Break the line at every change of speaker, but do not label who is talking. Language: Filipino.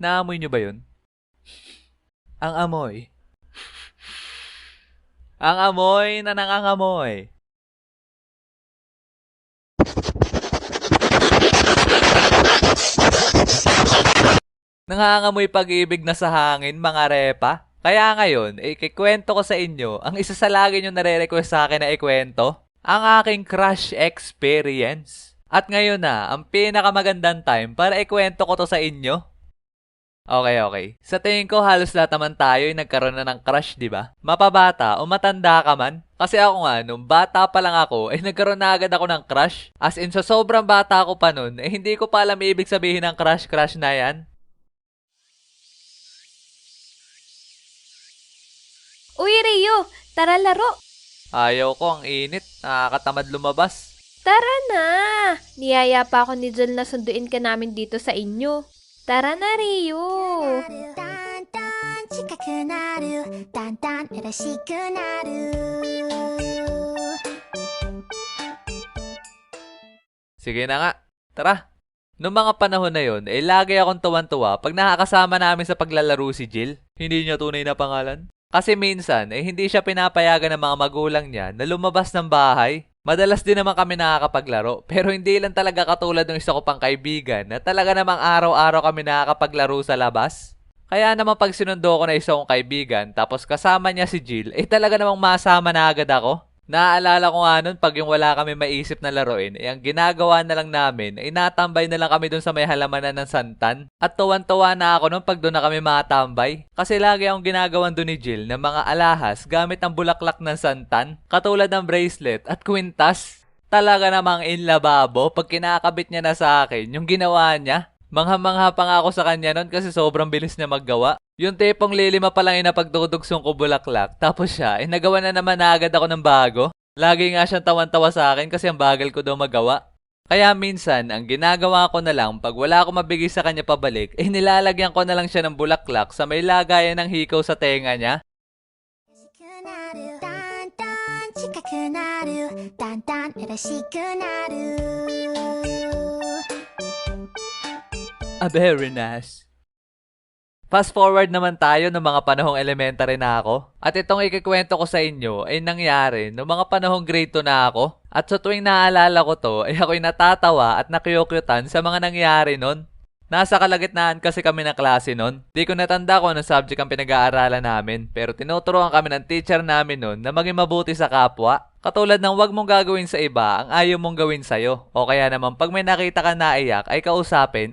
Naamoy nyo ba yun? Ang amoy. Ang amoy na nangangamoy. Nangangamoy pag-ibig na sa hangin, mga repa. Kaya ngayon, ikikwento ko sa inyo ang isa sa lagi nyo nare-request sa akin na ikwento, ang aking crush experience. At ngayon na, ang pinakamagandang time para ikwento ko to sa inyo. Okay. Sa tingin ko, halos lahat naman tayo ay nagkaroon na ng crush, di ba? Mapabata o matanda ka man. Kasi ako nga, nung bata pa lang ako, ay nagkaroon na agad ako ng crush. As in, sa sobrang bata ako pa nun, hindi ko pa alam ibig sabihin ng crush na yan.
Uy, Rio! Tara laro!
Ayaw ko, ang init. Nakakatamad lumabas.
Tara na! Niyaya pa ako ni Jel na sunduin ka namin dito sa inyo. Tara na, Rio!
だんだん近くなるだんだん嬉しくなる
Sige na nga. Tara. Noong mga panahon na yon, lagi akong tuwan-tuwa pag nakakasama namin sa paglalaro si Jill. Hindi niya tunay na pangalan. Kasi minsan, hindi siya pinapayagan ng mga magulang niya na lumabas ng bahay. Madalas din naman kami nakakapaglaro, pero hindi lang talaga katulad ng isa ko pang kaibigan na talaga namang araw-araw kami nakakapaglaro sa labas. Kaya naman pag sinundo ko na isa kong kaibigan tapos kasama niya si Jill, talaga namang masama na agad ako. Naaalala ko nga nun pag yung wala kami maisip na laruin, ang ginagawa na lang namin ay natambay na lang kami dun sa may halamanan ng santan. At tuwan-tuwa na ako nun pag doon na kami matambay. Kasi lagi akong ginagawan dun ni Jill ng mga alahas gamit ang bulaklak ng santan, katulad ng bracelet at kwintas. Talaga namang inlababo pag kinakabit niya na sa akin yung ginawa niya. Mangha-mangha pa nga ako sa kanya nun kasi sobrang bilis niya maggawa. Yung tipong lilima pa lang napagdudugsong ko bulaklak. Tapos siya, nagawa na naman na agad ako ng bago. Lagi nga siyang tawan-tawa sa akin kasi ang bagal ko daw magawa. Kaya minsan, ang ginagawa ko na lang pag wala akong mabigay sa kanya pabalik, nilalagyan ko na lang siya ng bulaklak sa may lagayan ng hikaw sa tenga niya.
だんだん近くなるだんだん嬉しくなる
Very nice. Fast forward naman tayo ng mga panahong elementary na ako. At itong ikikwento ko sa inyo ay nangyari noong mga panahong grade 2 na ako. At sa tuwing naaalala ko to, ako'y natatawa at nakyukyutan sa mga nangyari nun. Nasa kalagitnaan kasi kami ng klase nun. Di ko natanda kung anong subject ang pinag-aaralan namin. Pero tinuturuan kami ng teacher namin nun na maging mabuti sa kapwa. Katulad ng wag mong gagawin sa iba ang ayaw mong gawin sa'yo. O kaya naman pag may nakita ka naiyak ay kausapin